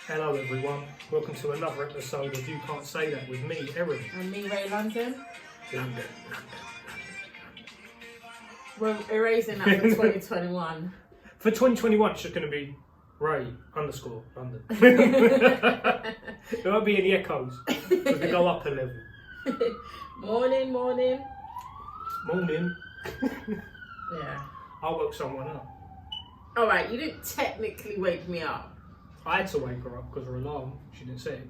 Hello everyone, welcome to another episode of You Can't Say That with me, Erin. And me, Ray London. London. We're erasing that for 2021. For 2021, it's just going to be Ray _ London. There won't be any echoes, because we go up a level. Morning. Morning. Yeah. I woke someone up. Alright, you didn't technically wake me up. I had to wake her up because her alarm, she didn't say it.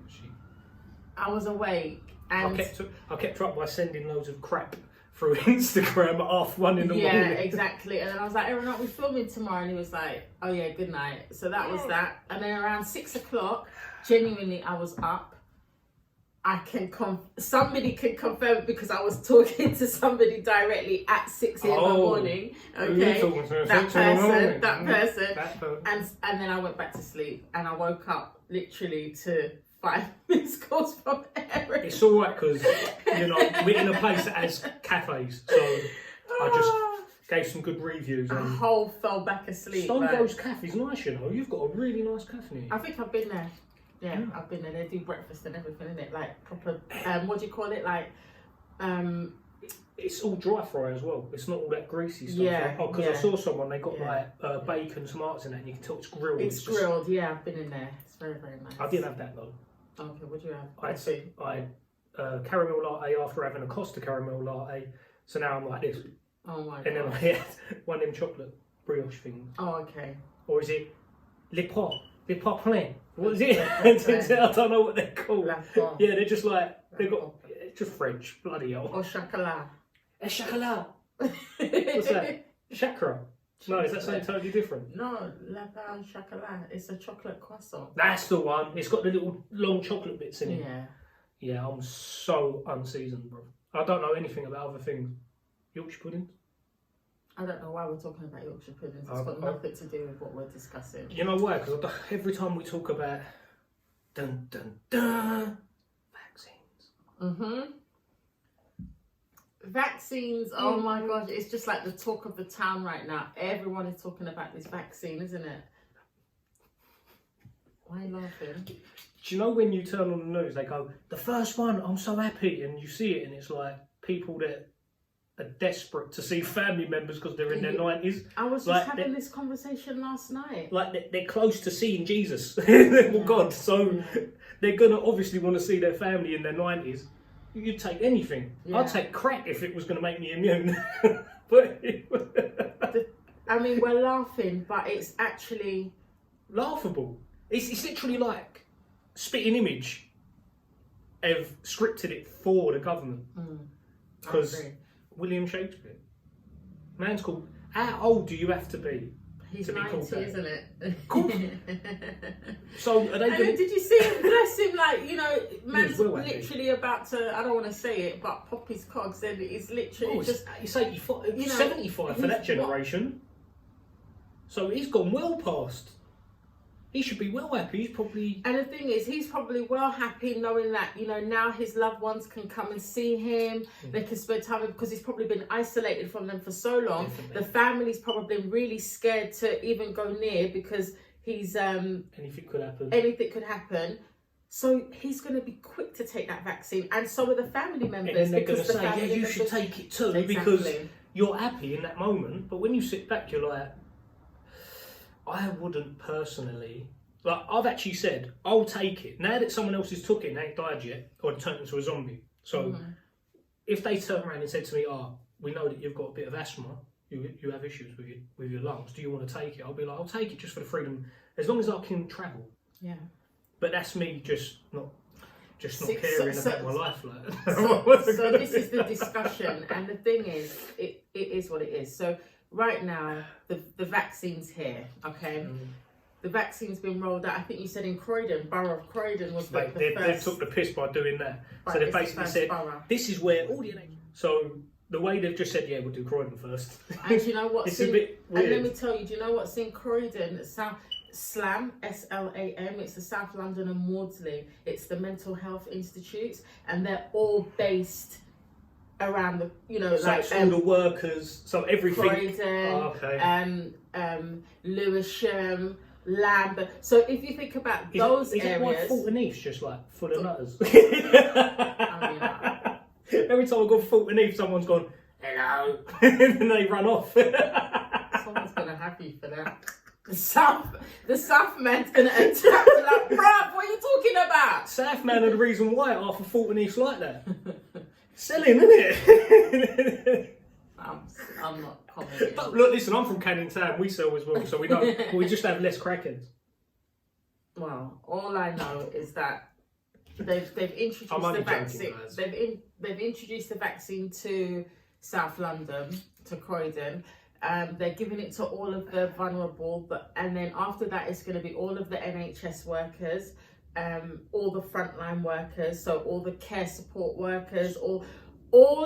I was awake and... I kept her up by sending loads of crap through Instagram at 1:30 in the morning. Yeah, exactly. And then I was like, Erin, aren't we filming tomorrow? And he was like, oh yeah, good night. So that was that. And then around 6 o'clock, genuinely I was up. Somebody can confirm because I was talking to somebody directly at 6 in the morning. Okay, that person. And then I went back to sleep and I woke up literally to 5 missed calls from Erin. It's all right because we're in a place that has cafes, so I just gave some good reviews. I whole fell back asleep. Stonego's Cafe's nice, You've got a really nice cafe. I think I've been there. Yeah, I've been there. They do breakfast and everything, isn't it? Like proper, what do you call it? Like, it's all dry fry as well. It's not all that greasy stuff. Yeah. Because I saw someone, they got like bacon, tomatoes in it, and you can tell it's grilled. It's grilled, yeah, I've been in there. It's very, very nice. I didn't have that though. Okay, what do you have? I had caramel latte after having a Costa caramel latte, so now I'm like this. Oh my god. And then I had one of them chocolate brioche things. Oh, okay. Or is it Le Pot Plein? What is it? I don't know what they're called. Yeah, they're just like, it's just French, bloody hell. Or chocolat. A chocolat. What's that? Chakra. No, is that something totally different? No, La Pain Chocolat. It's a chocolate croissant. That's the one. It's got the little long chocolate bits in it. Yeah. Yeah, I'm so unseasoned, bro. I don't know anything about other things. Yorkshire puddings? I don't know why we're talking about Yorkshire puddings. It's got nothing to do with what we're discussing. You know why? Because every time we talk about vaccines. Vaccines, oh my gosh, it's just like the talk of the town right now. Everyone is talking about this vaccine, isn't it? Why are you laughing? Do you know when you turn on the news, they go, the first one, I'm so happy, and you see it and it's like people that are desperate to see family members because they're in their 90s. I was just having this conversation last night. Like they're close to seeing Jesus, well, God, so they're going to obviously want to see their family in their 90s. You'd take anything. Yeah. I'd take crack if it was going to make me immune. I mean, we're laughing, but it's actually... laughable. It's literally like Spitting Image have scripted it for the government. Because William Shakespeare, man's called... How old do you have to be? He's 90, isn't it? Cool. So are they? Did you see him? Bless him, like man's literally about to. I don't want to say it, but pop his cogs. And it's literally It's 85, 75 for that generation. So he's gone well past. He should be well happy. He's probably. And the thing is, he's probably well happy knowing that now his loved ones can come and see him. They can spend time with him because he's probably been isolated from them for so long. Definitely. The family's probably really scared to even go near because he's anything could happen. Anything could happen. So he's going to be quick to take that vaccine, and so are the family members. And then they're going to say, "Yeah, you should take it too," because you're happy in that moment. But when you sit back, you're like, I wouldn't personally. Like, I've actually said, I'll take it. Now that someone else has took it and ain't died yet, or turned into a zombie. So, if they turn around and said to me, we know that you've got a bit of asthma, you have issues with your lungs, do you want to take it? I'll be like, I'll take it just for the freedom, as long as I can travel. Yeah. But that's me just not caring about my life. So this is the discussion, and the thing is, it is what it is. So right now, the vaccine's here, okay? The vaccine's been rolled out. I think you said in Croydon, Borough of Croydon was the first. They took the piss by doing that. So they basically said, this is where all the NHS... So the way they've just said, yeah, we'll do Croydon first. And do you know what's it's a bit weird. And let me tell you, do you know what's in Croydon? SLAM, SLAM, it's the South London and Maudsley. It's the Mental Health Institutes, and they're all based around the, so like all the workers, so everything. Croydon, Lewisham, lamb. So if you think about those areas... Is it why Fulton-Heath's just like full of nutters? I Every time I go Fulton-Heath, someone's gone, hello, and then they run off. Someone's going to have you for that. The South man's going to attack you like, bruv, what are you talking about? South man are the reason why half of Fulton-Heath's like that. Selling, isn't it? I'm not commenting. But look, listen, I'm from Canning Town. We sell as well, so we know. We just have less crackheads. Well, all I know is that they've introduced the vaccine. They've introduced the vaccine to South London, to Croydon. They're giving it to all of the vulnerable, and then after that, it's going to be all of the NHS workers, all the frontline workers, so all the care support workers, all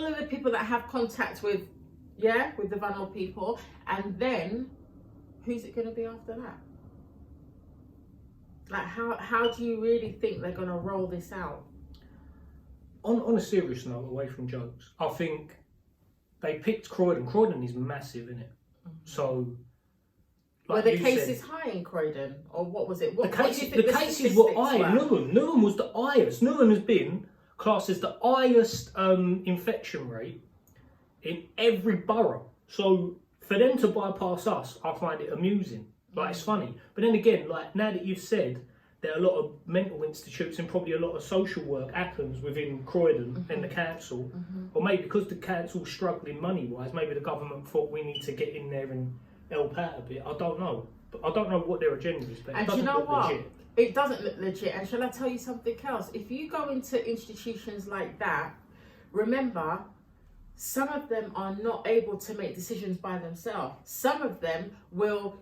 of the people that have contact with the vulnerable people, and then who's it going to be after that? Like, how do you really think they're going to roll this out? On a serious note, away from jokes, I think they picked Croydon. Croydon is massive, isn't it? Mm-hmm. So, like were the cases high in Croydon, or what was it? What the cases were high. Newham was the highest. Newham has been classed as the highest infection rate in every borough. So for them to bypass us, I find it amusing. Like, it's funny. But then again, like, now that you've said there are a lot of mental institutes and probably a lot of social work happens within Croydon and the council, or maybe because the council's struggling money-wise, maybe the government thought we need to get in there and help out a bit. I don't know. But I don't know what their agenda is, but it doesn't look legit. It doesn't look legit. And shall I tell you something else? If you go into institutions like that, remember, some of them are not able to make decisions by themselves. Some of them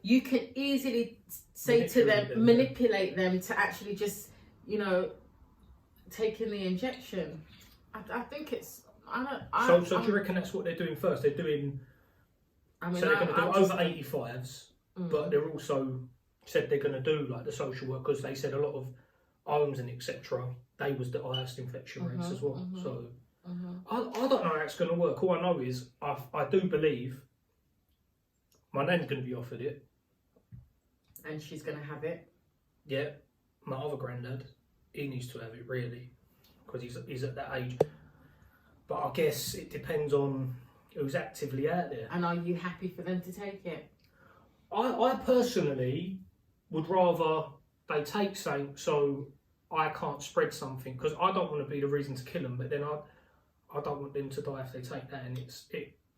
you can easily say to them, manipulate them to actually just, take in the injection. I think it's, So do you reckon that's what they're doing first? They're doing, so they're going to do over 85s, but they're also said they're going to do like the social workers. They said a lot of homes and etc. They was the highest infection rates as well. So I don't know how it's going to work. All I know is I do believe my nan's going to be offered it. And she's going to have it? Yeah. My other granddad, he needs to have it really, because he's at that age. But I guess it depends on who's actively out there. And are you happy for them to take it? I personally would rather they take something so I can't spread something, because I don't want to be the reason to kill them, but then I don't want them to die if they take that, and it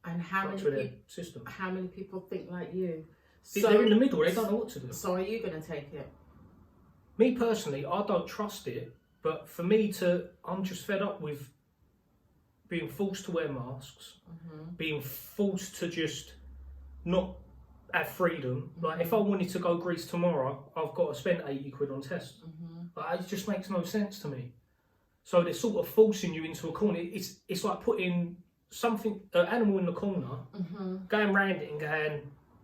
and how many people think like you? So they're in the middle, they don't know what to do. So are you going to take it? Me personally, I don't trust it, but for me I'm just fed up with being forced to wear masks, being forced to just not have freedom. Like, if I wanted to go Greece tomorrow, I've got to spend 80 quid on tests. Like, it just makes no sense to me. So they're sort of forcing you into a corner. It's like putting an animal in the corner, going round it and going,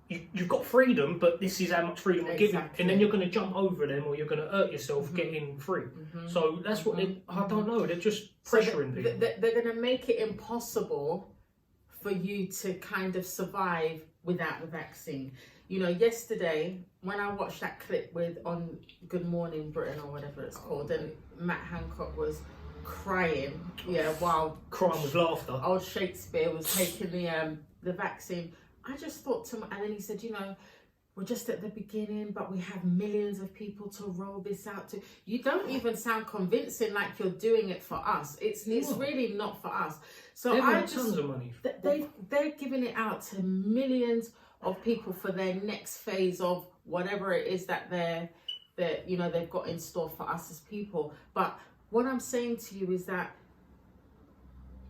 you've got freedom, but this is how much freedom we're giving. And then you're going to jump over them, or you're going to hurt yourself getting free. So that's what I don't know, they're just pressuring people. They're going to make it impossible for you to kind of survive without the vaccine. Yesterday when I watched that clip on Good Morning Britain or whatever it's called, and Matt Hancock was crying, while crying with laughter. Old Shakespeare was taking the vaccine. I just thought to and then he said, we're just at the beginning, but we have millions of people to roll this out to. You don't even sound convincing like you're doing it for us. It's really not for us. So tons of money. They're giving it out to millions of people for their next phase of whatever it is that they've got in store for us as people. But what I'm saying to you is that,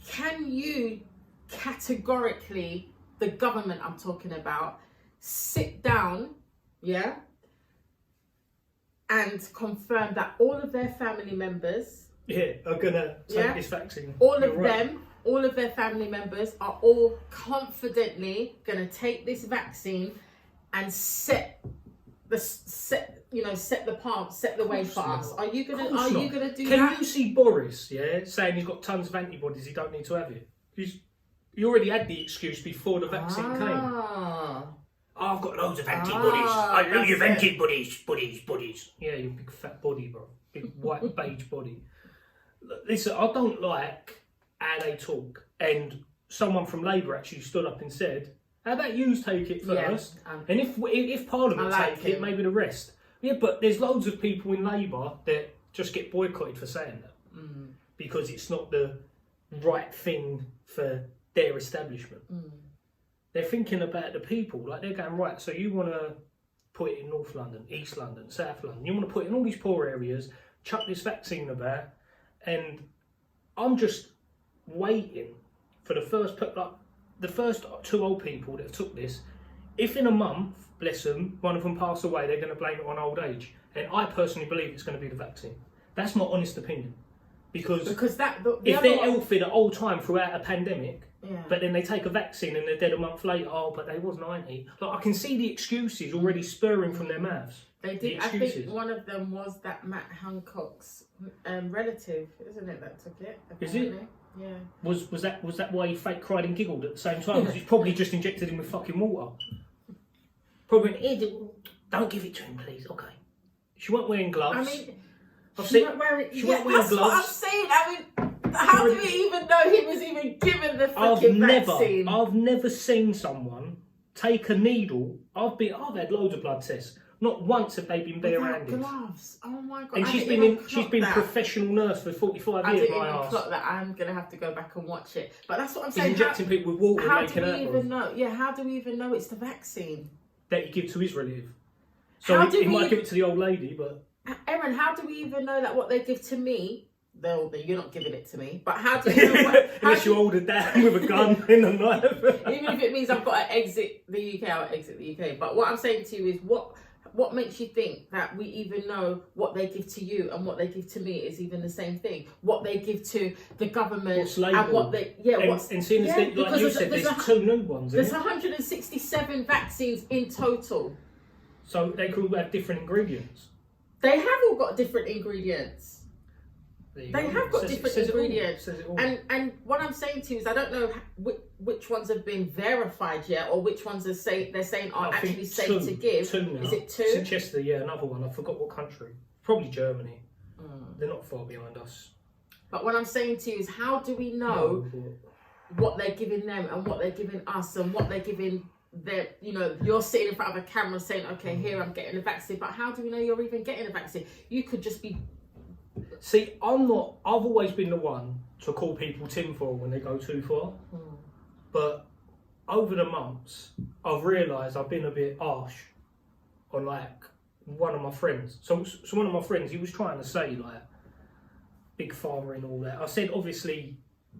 can you categorically, the government I'm talking about, sit down, and confirm that all of their family members are gonna take this vaccine? All of their family members are all confidently gonna take this vaccine and set the way for us. Are you gonna do that? Can you see Boris, saying he's got tons of antibodies, he don't need to have it? He already had the excuse before the vaccine came. Oh, I've got loads of antibodies. I know you've antibodies. Yeah, your big fat body, bro. Big white beige body. Listen, I don't like how they talk. And someone from Labour actually stood up and said, how about you take it first? And if Parliament take it, maybe the rest. Yeah, but there's loads of people in Labour that just get boycotted for saying that. Because it's not the right thing for their establishment. They're thinking about the people. Like, they're going, right, so you want to put it in North London, East London, South London. You want to put it in all these poor areas, chuck this vaccine about, and I'm just waiting for the first 2 old people that have took this. If in a month, bless them, one of them pass away, they're going to blame it on old age. And I personally believe it's going to be the vaccine. That's my honest opinion. Because if they're healthy the whole time throughout a pandemic, but then they take a vaccine and they're dead a month later, oh, but they was 90. Like, I can see the excuses already spurring from their mouths. They did. I think one of them was that Matt Hancock's relative, isn't it, that took it? Apparently. Is it? Yeah. Was that why he fake cried and giggled at the same time? Because he's probably just injected him with fucking water. Probably. Don't give it to him, please. Okay. She weren't wearing gloves. I mean, she weren't wearing gloves. That's what I'm saying. I mean, how do we even know he was even given the fucking vaccine? I've never seen someone take a needle. I've had loads of blood tests. Not once have they been bare-handed. Gloves. Oh my god! And she's been professional nurse for 45 years. I didn't even clock that. I'm gonna have to go back and watch it. But that's what I'm saying. He's injecting people with water and making out. How do we even know? Yeah, how do we even know it's the vaccine that he gives to his relative? So he might give it to the old lady, but Erin, how do we even know that what they give to me? You're not giving it to me, but how do you know unless you hold it down with a gun in a knife? Even if it means I've got to exit the UK, I'll exit the UK. But what I'm saying to you is, what makes you think that we even know what they give to you and what they give to me is even the same thing? What they give to the government and what they and seeing as like you said, there's 2 new ones. There's 167 vaccines in total. So they could all have different ingredients. They have all got different ingredients. They have got different ingredients. And what I'm saying to you is, I don't know which ones have been verified yet, or which ones they're saying are actually safe to give. 2 now. Is it 2? Since yesterday, yeah, another one. I forgot what country. Probably Germany. They're not far behind us. But what I'm saying to you is, how do we know what they're giving them and what they're giving us and what they're giving them? You know, you're sitting in front of a camera saying, okay, here I'm getting a vaccine. But how do we know you're even getting a vaccine? You could just be... See, I've always been the one to call people tinfoil when they go too far. But over the months, I've realised I've been a bit harsh on, like, one of my friends. So one of my friends, he was trying to say, like, big pharma and all that. I said, obviously,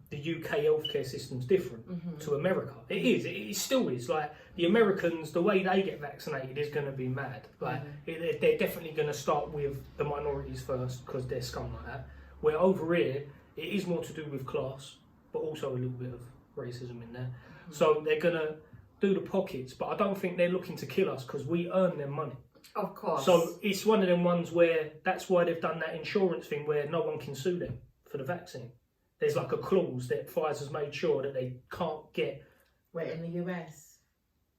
the UK healthcare system's different to America. It is. It still is. Like, the Americans, the way they get vaccinated is going to be mad. Like, they're definitely going to start with the minorities first because they're scum like that. Where over here, it is more to do with class, but also a little bit of racism in there. So they're going to do the pockets, but I don't think they're looking to kill us because we earn their money. Of course. So it's one of them ones where that's why they've done that insurance thing where no one can sue them for the vaccine. There's like a clause that Pfizer's made sure that they can't get... Where, in the US?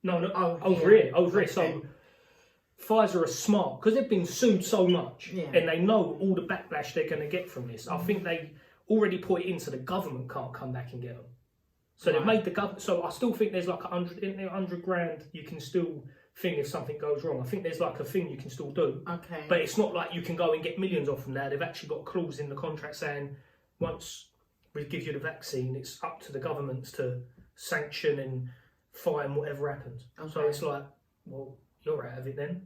No, over here. Okay. So Pfizer are smart because they've been sued so much and they know all the backlash they're going to get from this. I think they already put it in so the government can't come back and get them. So they've made the government... So I still think there's like 100 grand you can still think if something goes wrong. I think there's like a thing you can still do. Okay. But it's not like you can go and get millions off them now. They've actually got a clause in the contract saying once we give you the vaccine, it's up to the governments to sanction and fine whatever happens. Okay. So it's like, well, you're out of it then.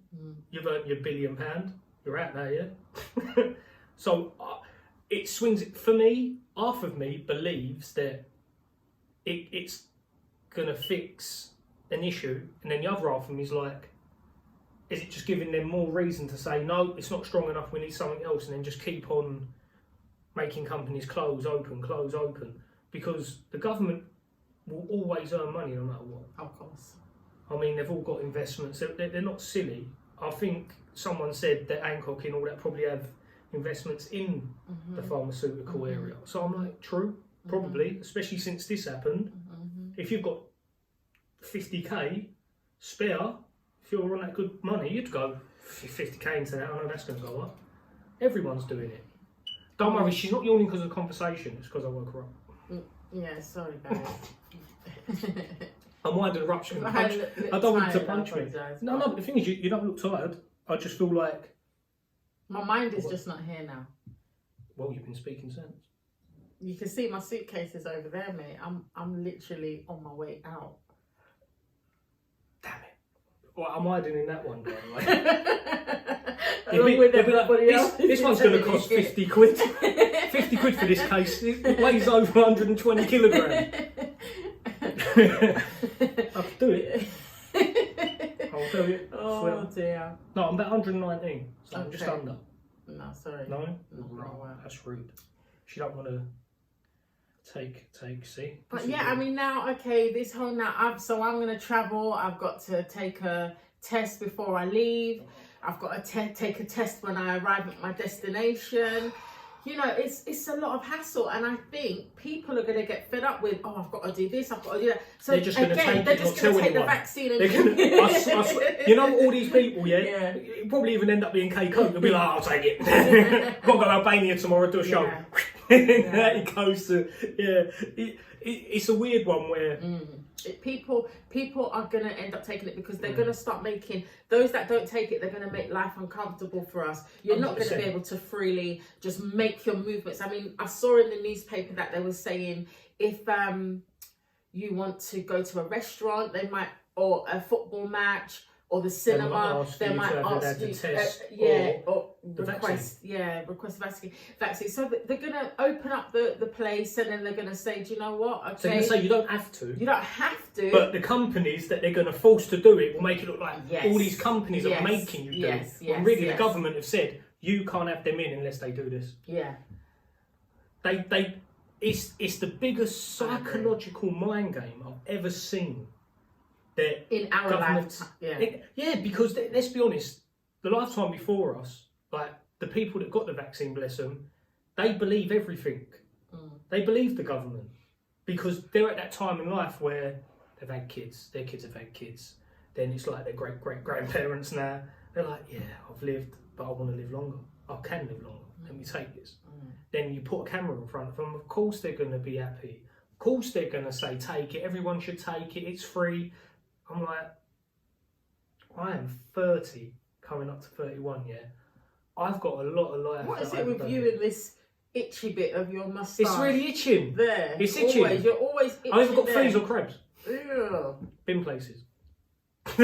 You've earned your £1 billion. You're out now, yeah? So it swings. For me, half of me believes that it's going to fix an issue, and then the other half of me is like, is it just giving them more reason to say, no, it's not strong enough, we need something else, and then just keep on making companies close, open, because the government will always earn money no matter what. Of course. I mean, they've all got investments. They're not silly. I think someone said that Hancock and all that probably have investments in the pharmaceutical area. So I'm like, true, probably, especially since this happened. If you've got 50k, spare, if you're on that good money, you'd go 50k into that. I know that's going to go up. Everyone's doing it. Don't worry, she's not yawning because of the conversation. It's because I woke her up. Yeah, sorry, guys. I'm winding her up. She's going to punch. I don't want her to punch me. No, but the thing is, you don't look tired. I just feel like... My mind is just not here now. Well, you've been speaking sense. You can see my suitcase is over there, mate. I'm literally on my way out. Damn it. Well, I'm hiding in that one, by the way. This one's going to cost 50 quid. 50 quid for this case. It weighs over 120 kilograms. I'll do it. I'll do it. Oh dear. No, I'm about 119, so I'm just under. No, sorry. No? Wow. That's rude. She don't want to take, see? But yeah, I mean now, okay, this whole I'm going to travel. I've got to take a test before I leave. I've got to take a test when I arrive at my destination. You know, it's a lot of hassle, and I think people are going to get fed up with, oh, I've got to do this, I've got to do that. So they're just going to take the vaccine. And you know, all these people, it probably even end up being K-Coke. They'll be like, I'll take it. Got to go to Albania tomorrow to do a show. It goes to, it's a weird one where... People are going to end up taking it because they're going to start making those that don't take it, they're going to make life uncomfortable for us. You're 100%. Not going to be able to freely just make your movements. I mean, I saw in the newspaper that they were saying if you want to go to a restaurant, they might, or a football match, or the cinema, they might ask you, request vaccine. So they're going to open up the place, and then they're going to say, do you know what? Okay. So they're going to say you don't have to. You don't have to. But the companies that they're going to force to do it will make it look like all these companies are making you do it. When really the government have said, you can't have them in unless they do this. Yeah. It's the biggest psychological mind game I've ever seen. That in our lifetime, because let's be honest, the lifetime before us, like the people that got the vaccine, bless them, they believe everything. They believe the government because they're at that time in life where they've had kids, their kids have had kids. Then it's like their great-great-grandparents now. They're like, yeah, I've lived, but I want to live longer. I can live longer. Let me take this. Then you put a camera in front of them. Of course they're going to be happy. Of course they're going to say, take it. Everyone should take it. It's free. I'm like, I am 30, coming up to 31, I've got a lot of life. What is it with you and this itchy bit of your moustache? It's really itching. There. It's itching. You're always itching. I haven't got fleas or crabs. Ew. Been places. I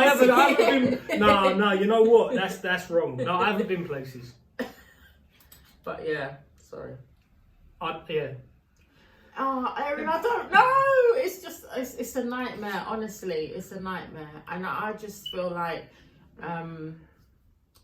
haven't been. No, you know what? That's wrong. No, I haven't been places. But yeah, sorry. Oh, Erin, I don't know. It's just, it's a nightmare. Honestly, it's a nightmare, and I just feel like, I'm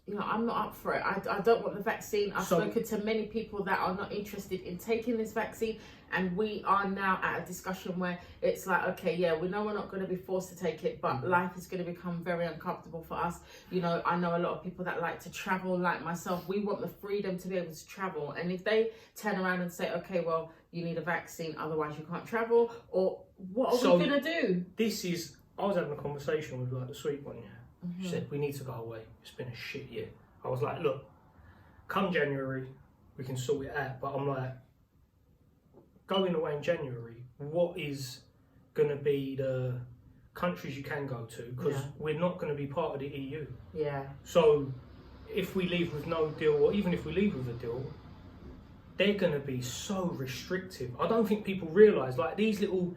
not up for it. I don't want the vaccine. I've spoken to many people that are not interested in taking this vaccine, and we are now at a discussion where it's like, okay, we know we're not going to be forced to take it, but life is going to become very uncomfortable for us. You know, I know a lot of people that like to travel, like myself. We want the freedom to be able to travel, and if they turn around and say, okay, well, you need a vaccine, otherwise you can't travel, or what are we going to do? I was having a conversation with the sweet one, She said, we need to go away. It's been a shit year. I was like, look, come January, we can sort it out. But I'm like, going away in January, what is going to be the countries you can go to? Because we're not going to be part of the EU. Yeah. So if we leave with no deal, or even if we leave with a deal, they're going to be so restrictive. I don't think people realise, like these little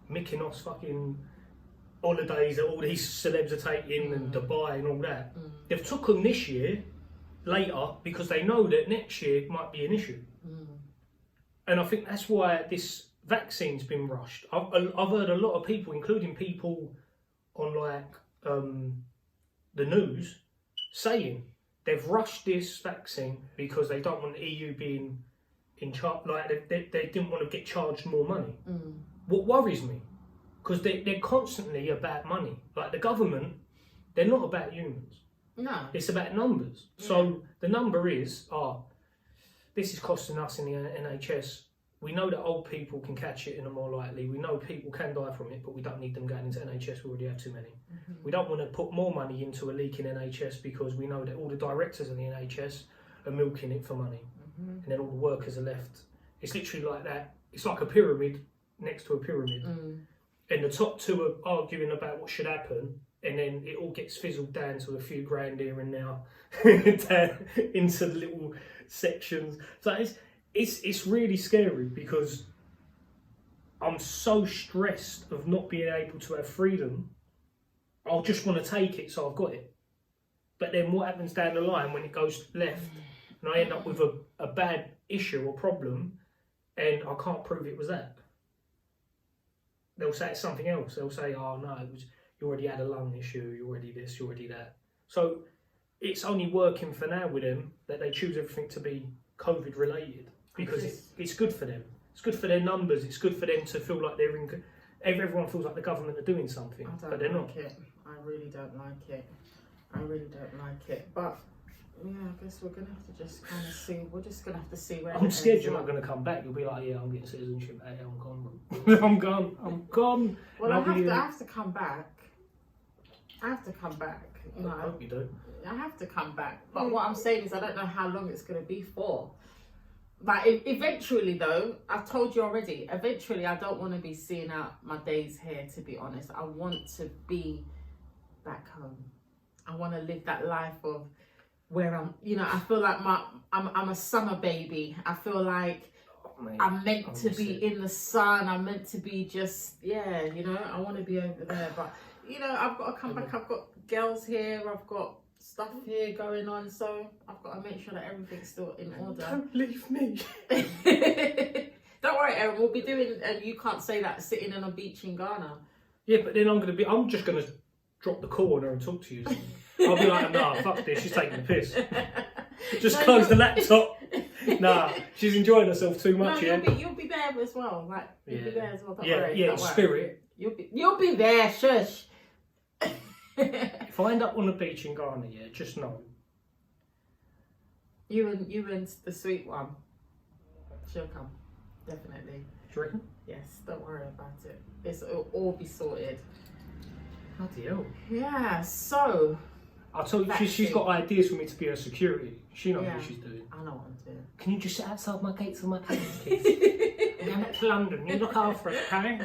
Mykonos fucking holidays that all these celebs are taking and Dubai and all that. They've took them this year, later, because they know that next year might be an issue. And I think that's why this vaccine's been rushed. I've heard a lot of people, including people on the news, saying they've rushed this vaccine because they don't want the EU being in charge. Like they didn't want to get charged more money. What worries me, because they're constantly about money. Like the government, they're not about humans. No. It's about numbers. So the number is, this is costing us in the NHS we know that old people can catch it and are more likely. We know people can die from it, but we don't need them going into NHS. We already have too many. We don't want to put more money into a leak in NHS because we know that all the directors of the NHS are milking it for money. And then all the workers are left. It's literally like that. It's like a pyramid next to a pyramid. And the top two are arguing about what should happen, and then it all gets fizzled down to a few grand here and now down into the little sections. So it's really scary because I'm so stressed of not being able to have freedom. I'll just want to take it, so I've got it. But then what happens down the line when it goes left and I end up with a bad issue or problem and I can't prove it was that? They'll say it's something else. They'll say, oh no, it was, you already had a lung issue, you already this, you already that. So it's only working for now with them that they choose everything to be COVID related because it's good for them. It's good for their numbers. It's good for them to feel like they're in. Everyone feels like the government are doing something, but they're not. I really don't like it. I really don't like it. But yeah, I guess we're gonna have to just kind of see. We're just gonna have to see where. I'm scared you're not gonna come back. You'll be like, yeah, I'm getting citizenship. Hey, I'm gone. I'm gone. I'm gone. Well, I have to come back. I have to come back. You know, I hope you do. I have to come back. But what I'm saying is, I don't know how long it's gonna be for. But eventually, though, I've told you already. Eventually, I don't want to be seeing out my days here. To be honest, I want to be back home. I want to live that life of where I'm. You know, I feel like I'm a summer baby. I feel like I'm meant to be in the sun. I'm meant to be just You know, I want to be over there. But you know, I've got to come back. I've got girls here. I've got stuff here going on, so I've got to make sure that everything's still in order. Don't leave me. Don't worry, Erin, we'll be doing, and you can't say that sitting on a beach in Ghana. Yeah, but then I'm just gonna drop the call on her and talk to you. I'll be like, nah, fuck this, she's taking the piss. Just close the laptop. Nah, she's enjoying herself too much. No, you'll be there as well. Like you'll be there as well. Don't worry. Yeah, spirit. You'll be there. Shush. If I end up on the beach in Ghana, just know. You and the sweet one. She'll come. Definitely. Do you reckon? Yes, don't worry about it. It'll all be sorted. Bloody hell. Yeah, so. I told you, she's got ideas for me to be her security. She knows what she's doing. I know what I'm doing. Can you just sit outside my gates with my parents, kids? When I'm to London, you look after it, okay?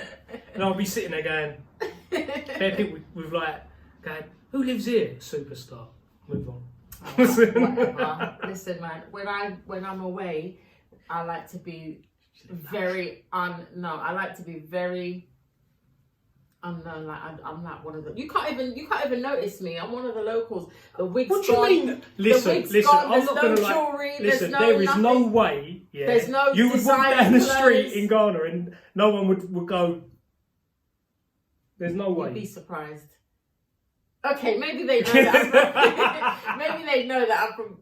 And I'll be sitting there going, there are people with like, going, who lives here? Superstar. Move on. Whatever. Listen, man. When I'm away, I like to be very I like to be very unknown. Like I'm like one of the. You can't even notice me. I'm one of the locals. The wig's what gone. What do you mean? Listen. Gone, I'm not going to jewelry, listen. There is no way. Yeah. There's no. You would walk down the street in Ghana and no one would go. There's no way. You'd be surprised. Okay, maybe they know that. Maybe they know that I'm from.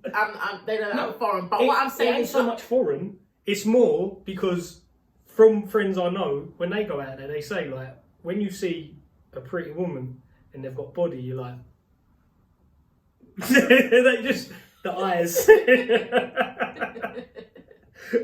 They know that I'm foreign. But what I'm saying is so much foreign. It's more because from friends I know, when they go out there, they say like, when you see a pretty woman and they've got body, you're like, they just the eyes.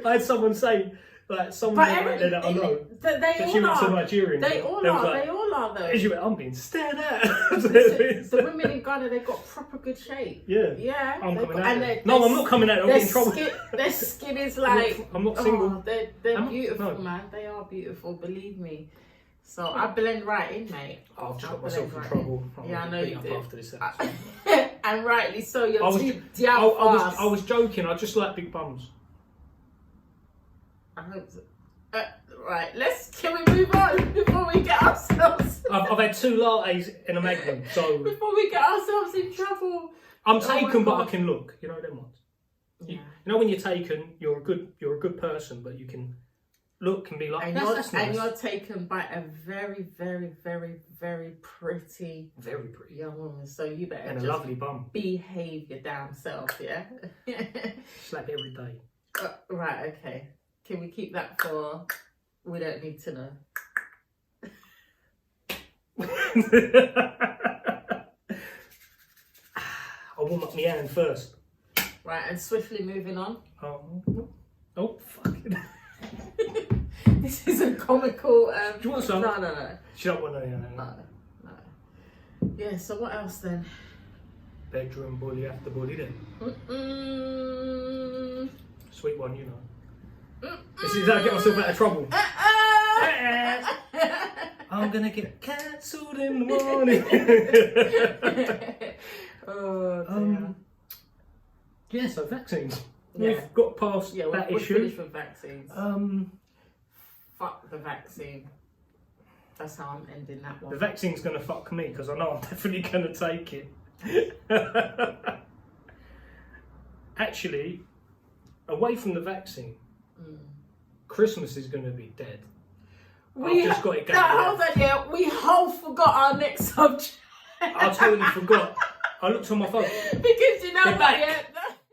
I had someone say. Like someone that I know, that she went to Nigerian. They all are though. She went, I'm being stared at. The women in Ghana, they've got proper good shape. Yeah. I'm coming out. I'm not coming out. I'll get in trouble. Their skin is like. I'm not single. They're beautiful, man. They are beautiful. Believe me. So I blend right in, mate. I've just got myself in trouble. I know you did. After this episode. And rightly so. You're too fast. I was joking. I just like big bums. I hope so. Right, can we move on before we get ourselves... I've had 2 lattes and a magnum, so... Before we get ourselves in trouble. I'm taken, but I can look. You know them ones? Yeah. You know when you're taken, you're a good person, but you can look and be like, that's nice. And you're taken by a very, very, very, very pretty... Very pretty. Young woman, so you better and a lovely bum. Behave your damn self, yeah? Slap every day. Right, okay. Can we keep that for... We don't need to know. I'll warm up my hand first. Right, and swiftly moving on. Oh, fuck it. This is a comical. Do you want some? No. You don't want any? No. Yeah. So what else then? Bedroom bully after bully then. Sweet one, you know. This is how I get myself out of trouble. I'm gonna get cancelled in the morning. Yeah, so vaccines. Yeah. We've got past that we're issue. Finished with vaccines. Fuck the vaccine. That's how I'm ending that one. The vaccine's gonna fuck me because I know I'm definitely gonna take it. Actually, away from the vaccine, Christmas is gonna be dead. I've just got it going. Hold on, yeah. We whole forgot our next subject. I totally forgot. I looked on my phone. Because you know what, yeah,